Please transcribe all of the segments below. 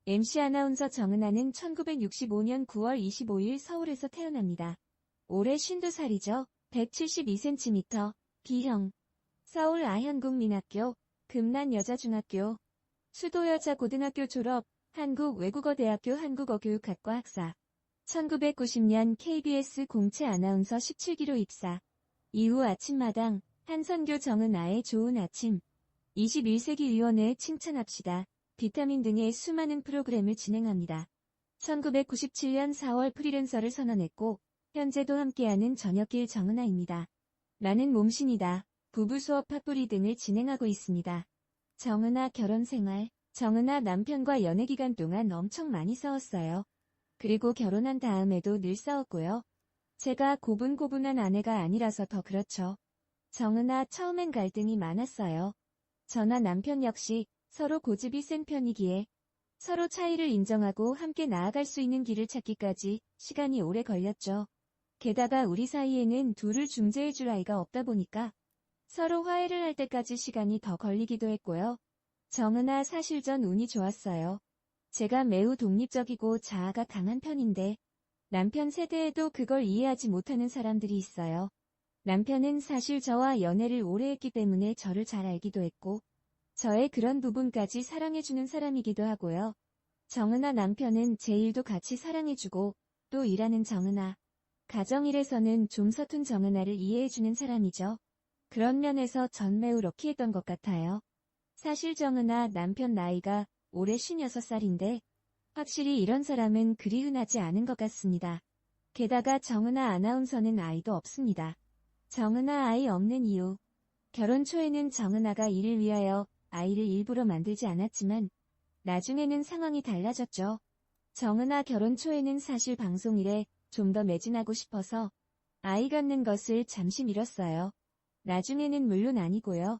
MC 아나운서 정은아는 1965년 9월 25일 서울에서 태어납니다. 올해 52살이죠. 172cm, B형. 서울 아현국민학교, 금난여자중학교, 수도여자고등학교 졸업, 한국외국어대학교 한국어교육학과 학사. 1990년 KBS 공채 아나운서 17기로 입사. 이후 아침마당, 한선교 정은아의 좋은 아침, 21세기 위원회 칭찬합시다. 비타민 등의 수많은 프로그램을 진행합니다. 1997년 4월 프리랜서를 선언했고 현재도 함께하는 저녁길 정은아입니다. 나는 몸신이다. 부부 수업 팟뿌리 등을 진행하고 있습니다. 정은아 결혼 생활. 정은아 남편과 연애 기간 동안 엄청 많이 싸웠어요. 그리고 결혼한 다음에도 늘 싸웠고요. 제가 고분고분한 아내가 아니라서 더 그렇죠. 정은아 처음엔 갈등이 많았어요. 저나 남편 역시 서로 고집이 센 편이기에 서로 차이를 인정하고 함께 나아갈 수 있는 길을 찾기까지 시간이 오래 걸렸죠. 게다가 우리 사이에는 둘을 중재해줄 아이가 없다 보니까 서로 화해를 할 때까지 시간이 더 걸리기도 했고요. 정은아 사실 전 운이 좋았어요. 제가 매우 독립적이고 자아가 강한 편인데 남편 세대에도 그걸 이해하지 못하는 사람들이 있어요. 남편은 사실 저와 연애를 오래 했기 때문에 저를 잘 알기도 했고 저의 그런 부분까지 사랑해주는 사람이기도 하고요. 정은아 남편은 제 일도 같이 사랑해주고 또 일하는 정은아. 가정일에서는 좀 서툰 정은아를 이해해주는 사람이죠. 그런 면에서 전 매우 럭키했던 것 같아요. 사실 정은아 남편 나이가 올해 56살인데 확실히 이런 사람은 그리 흔하지 않은 것 같습니다. 게다가 정은아 아나운서는 아이도 없습니다. 정은아 아이 없는 이유. 결혼 초에는 정은아가 이를 위하여 아이를 일부러 만들지 않았지만 나중에는 상황이 달라졌죠. 정은아 결혼 초에는 사실 방송일에 좀 더 매진하고 싶어서 아이 갖는 것을 잠시 미뤘어요. 나중에는 물론 아니고요.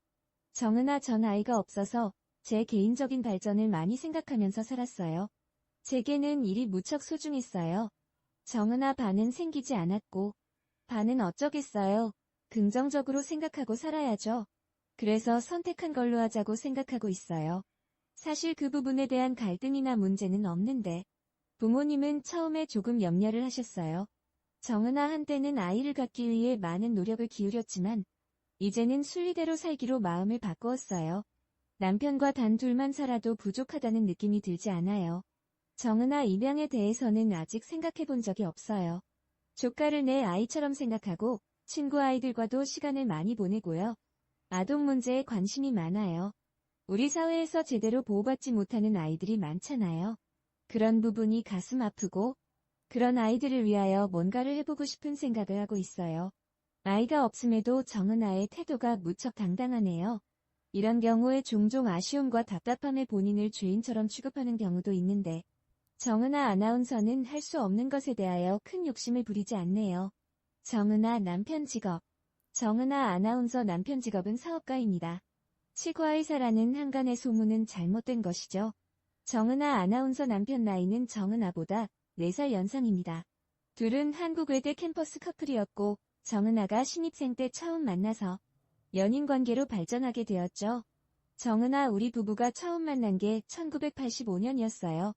정은아 전 아이가 없어서 제 개인적인 발전을 많이 생각하면서 살았어요. 제게는 일이 무척 소중했어요. 정은아 반은 생기지 않았고 반은 어쩌겠어요. 긍정적으로 생각하고 살아야죠. 그래서 선택한 걸로 하자고 생각하고 있어요. 사실 그 부분에 대한 갈등이나 문제는 없는데 부모님은 처음에 조금 염려를 하셨어요. 정은아 한때는 아이를 갖기 위해 많은 노력을 기울였지만 이제는 순리대로 살기로 마음을 바꾸었어요. 남편과 단 둘만 살아도 부족하다는 느낌이 들지 않아요. 정은아 입양에 대해서는 아직 생각해 본 적이 없어요. 조카를 내 아이처럼 생각하고 친구 아이들과도 시간을 많이 보내고요. 아동 문제에 관심이 많아요. 우리 사회에서 제대로 보호받지 못하는 아이들이 많잖아요. 그런 부분이 가슴 아프고 그런 아이들을 위하여 뭔가를 해보고 싶은 생각을 하고 있어요. 아이가 없음에도 정은아의 태도가 무척 당당하네요. 이런 경우에 종종 아쉬움과 답답함에 본인을 죄인처럼 취급하는 경우도 있는데 정은아 아나운서는 할 수 없는 것에 대하여 큰 욕심을 부리지 않네요. 정은아 남편 직업. 정은아 아나운서 남편 직업은 사업가입니다. 치과의사라는 한간의 소문은 잘못된 것이죠. 정은아 아나운서 남편 나이는 정은아보다 4살 연상입니다. 둘은 한국외대 캠퍼스 커플이었고 정은아가 신입생 때 처음 만나서 연인 관계로 발전하게 되었죠. 정은아 우리 부부가 처음 만난 게 1985년이었어요.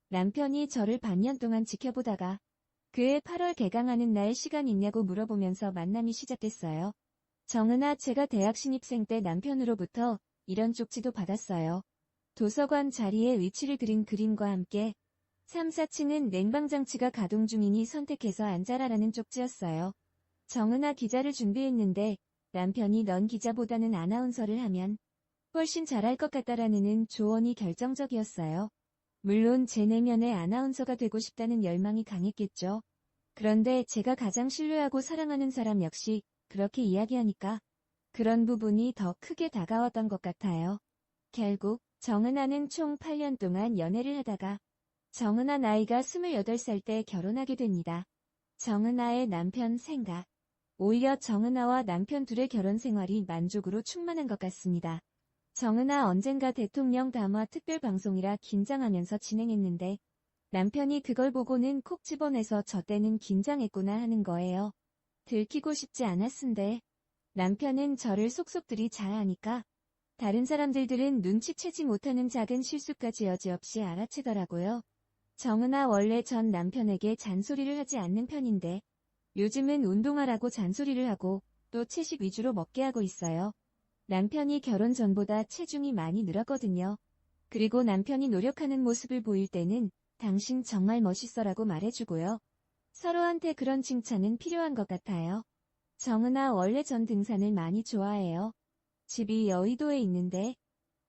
남편이 저를 반년 동안 지켜보다가 그해 8월 개강하는 날 시간 있냐고 물어보면서 만남이 시작됐어요. 정은아 제가 대학 신입생 때 남편으로부터 이런 쪽지도 받았어요. 도서관 자리에 위치를 그린 그림과 함께 3, 4층은 냉방장치가 가동 중이니 선택해서 앉아라라는 쪽지였어요. 정은아 기자를 준비했는데 남편이 넌 기자보다는 아나운서를 하면 훨씬 잘할 것 같다라는 조언이 결정적이었어요. 물론 제 내면에 아나운서가 되고 싶다는 열망이 강했겠죠. 그런데 제가 가장 신뢰하고 사랑하는 사람 역시 그렇게 이야기하니까 그런 부분이 더 크게 다가왔던 것 같아요. 결국 정은아는 총 8년 동안 연애를 하다가 정은아 나이가 28살 때 결혼하게 됩니다. 정은아의 남편 생각. 오히려 정은아와 남편 둘의 결혼 생활이 만족으로 충만한 것 같습니다. 정은아 언젠가 대통령 담화 특별방송이라 긴장하면서 진행했는데 남편이 그걸 보고는 콕 집어내서 저 때는 긴장했구나 하는 거예요. 들키고 싶지 않았은데 남편은 저를 속속들이 잘 아니까 다른 사람들은 눈치채지 못하는 작은 실수까지 여지없이 알아채더라고요. 정은아 원래 전 남편에게 잔소리를 하지 않는 편인데 요즘은 운동하라고 잔소리를 하고 또 채식 위주로 먹게 하고 있어요. 남편이 결혼 전보다 체중이 많이 늘었거든요. 그리고 남편이 노력하는 모습을 보일 때는 당신 정말 멋있어라고 말해주고요. 서로한테 그런 칭찬은 필요한 것 같아요. 정은아 원래 전 등산을 많이 좋아해요. 집이 여의도에 있는데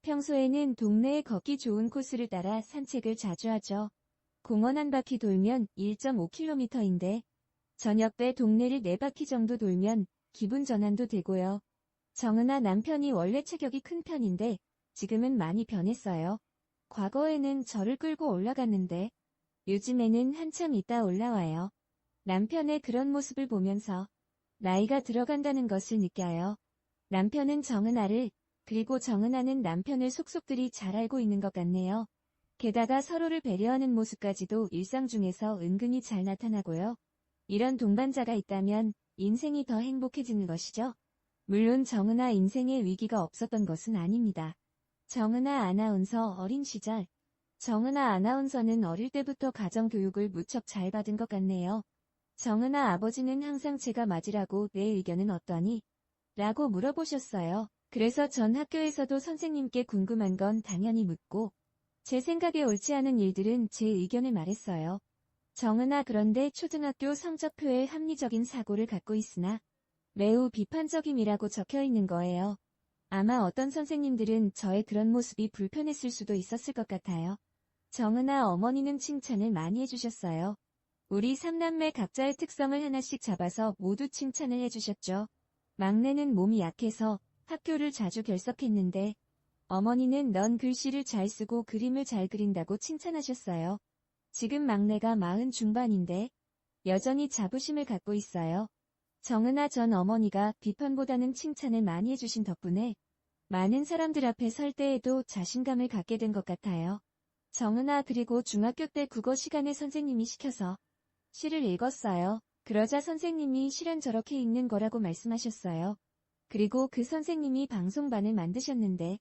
평소에는 동네에 걷기 좋은 코스를 따라 산책을 자주 하죠. 공원 한 바퀴 돌면 1.5km인데 저녁 때 동네를 4바퀴 정도 돌면 기분 전환도 되고요. 정은아 남편이 원래 체격이 큰 편인데 지금은 많이 변했어요. 과거에는 저를 끌고 올라갔는데 요즘에는 한참 있다 올라와요. 남편의 그런 모습을 보면서 나이가 들어간다는 것을 느껴요. 남편은 정은아를, 그리고 정은아는 남편을 속속들이 잘 알고 있는 것 같네요. 게다가 서로를 배려하는 모습까지도 일상 중에서 은근히 잘 나타나고요. 이런 동반자가 있다면 인생이 더 행복해지는 것이죠. 물론 정은아 인생에 위기가 없었던 것은 아닙니다. 정은아 아나운서 어린 시절. 정은아 아나운서는 어릴 때부터 가정교육을 무척 잘 받은 것 같네요. 정은아 아버지는 항상 제가 맞으라고 내 의견은 어떠니? 라고 물어보셨어요. 그래서 전 학교에서도 선생님께 궁금한 건 당연히 묻고 제 생각에 옳지 않은 일들은 제 의견을 말했어요. 정은아 그런데 초등학교 성적표에 합리적인 사고를 갖고 있으나 매우 비판적임이라고 적혀 있는 거예요. 아마 어떤 선생님들은 저의 그런 모습이 불편했을 수도 있었을 것 같아요. 정은아 어머니는 칭찬을 많이 해주셨어요. 우리 삼남매 각자의 특성을 하나씩 잡아서 모두 칭찬을 해주셨죠. 막내는 몸이 약해서 학교를 자주 결석했는데 어머니는 넌 글씨를 잘 쓰고 그림을 잘 그린다고 칭찬하셨어요. 지금 막내가 40 중반인데 여전히 자부심을 갖고 있어요. 정은아 전 어머니가 비판보다는 칭찬을 많이 해주신 덕분에 많은 사람들 앞에 설 때에도 자신감을 갖게 된 것 같아요. 정은아 그리고 중학교 때 국어 시간에 선생님이 시켜서 시를 읽었어요. 그러자 선생님이 실은 저렇게 읽는 거라고 말씀하셨어요. 그리고 그 선생님이 방송반을 만드셨는데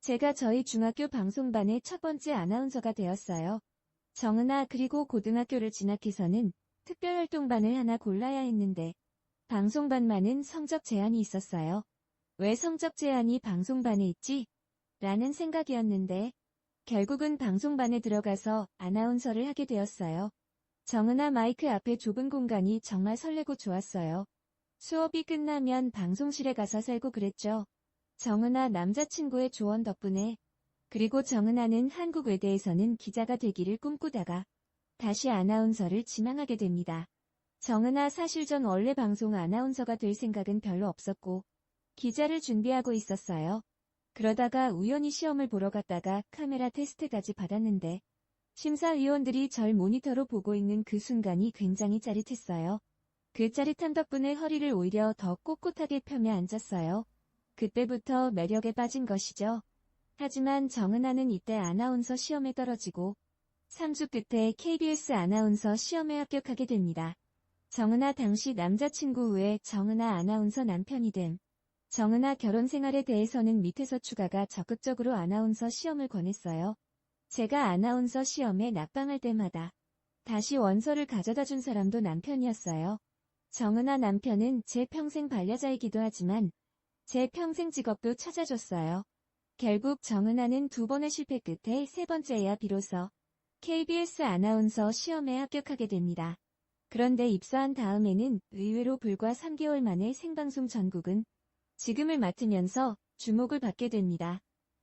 제가 저희 중학교 방송반의 첫 번째 아나운서가 되었어요. 정은아 그리고 고등학교를 진학해서는 특별활동반을 하나 골라야 했는데 방송반만은 성적 제한이 있었어요. 왜 성적 제한이 방송반에 있지? 라는 생각이었는데 결국은 방송반에 들어가서 아나운서를 하게 되었어요. 정은아 마이크 앞에 좁은 공간이 정말 설레고 좋았어요. 수업이 끝나면 방송실에 가서 살고 그랬죠. 정은아 남자친구의 조언 덕분에. 그리고 정은아는 한국외대에서는 기자가 되기를 꿈꾸다가 다시 아나운서를 지망하게 됩니다. 정은아 사실 전 원래 방송 아나운서가 될 생각은 별로 없었고 기자를 준비하고 있었어요. 그러다가 우연히 시험을 보러 갔다가 카메라 테스트까지 받았는데 심사위원들이 절 모니터로 보고 있는 그 순간이 굉장히 짜릿했어요. 그 짜릿함 덕분에 허리를 오히려 더 꼿꼿하게 펴며 앉았어요. 그때부터 매력에 빠진 것이죠. 하지만 정은아는 이때 아나운서 시험에 떨어지고 3주 끝에 KBS 아나운서 시험에 합격하게 됩니다. 정은아 당시 남자친구 후에 정은아 아나운서 남편이 됨. 정은아 결혼 생활에 대해서는 밑에서 추가가 적극적으로 아나운서 시험을 권했어요. 제가 아나운서 시험에 낙방할 때마다 다시 원서를 가져다 준 사람도 남편이었어요. 정은아 남편은 제 평생 반려자이기도 하지만 제 평생 직업도 찾아줬어요. 결국 정은아는 2번의 실패 끝에 3번째야 비로소 KBS 아나운서 시험에 합격하게 됩니다. 그런데 입사한 다음에는 의외로 불과 3개월 만에 생방송 전국은 지금을 맡으면서 주목을 받게 됩니다.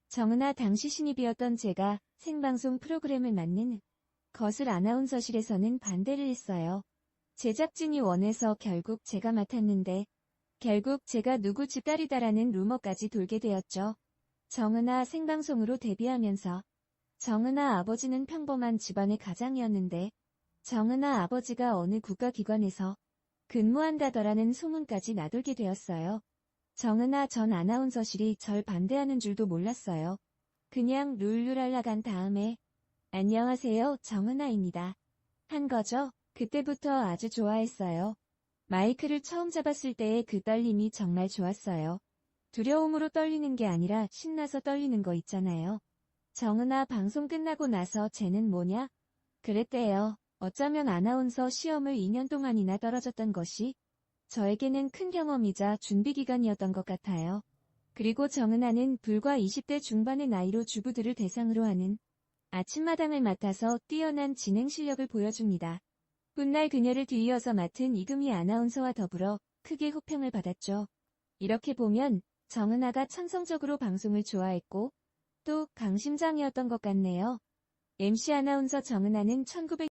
정은아 당시 신입이었던 제가 생방송 프로그램을 맡는 것을 아나운서실에서는 반대를 했어요. 제작진이 원해서 결국 제가 맡았는데 결국 제가 누구 집 딸이다라는 루머까지 돌게 되었죠. 정은아 생방송으로 데뷔하면서 정은아 아버지는 평범한 집안의 가장이었는데 정은아 아버지가 어느 국가기관에서 근무한다더라는 소문까지 나돌게 되었어요. 정은아 전 아나운서실이 절 반대하는 줄도 몰랐어요. 그냥 룰루랄라 간 다음에 안녕하세요 정은아입니다. 한 거죠. 그때부터 아주 좋아했어요. 마이크를 처음 잡았을 때의 그 떨림이 정말 좋았어요. 두려움으로 떨리는 게 아니라 신나서 떨리는 거 있잖아요. 정은아 방송 끝나고 나서 쟤는 뭐냐? 그랬대요. 어쩌면 아나운서 시험을 2년 동안이나 떨어졌던 것이 저에게는 큰 경험이자 준비기간이었던 것 같아요. 그리고 정은아는 불과 20대 중반의 나이로 주부들을 대상으로 하는 아침마당을 맡아서 뛰어난 진행 실력을 보여줍니다. 훗날 그녀를 뒤이어서 맡은 이금희 아나운서와 더불어 크게 호평을 받았죠. 이렇게 보면 정은아가 천성적으로 방송을 좋아했고 또 강심장이었던 것 같네요. MC 아나운서 정은아는 1900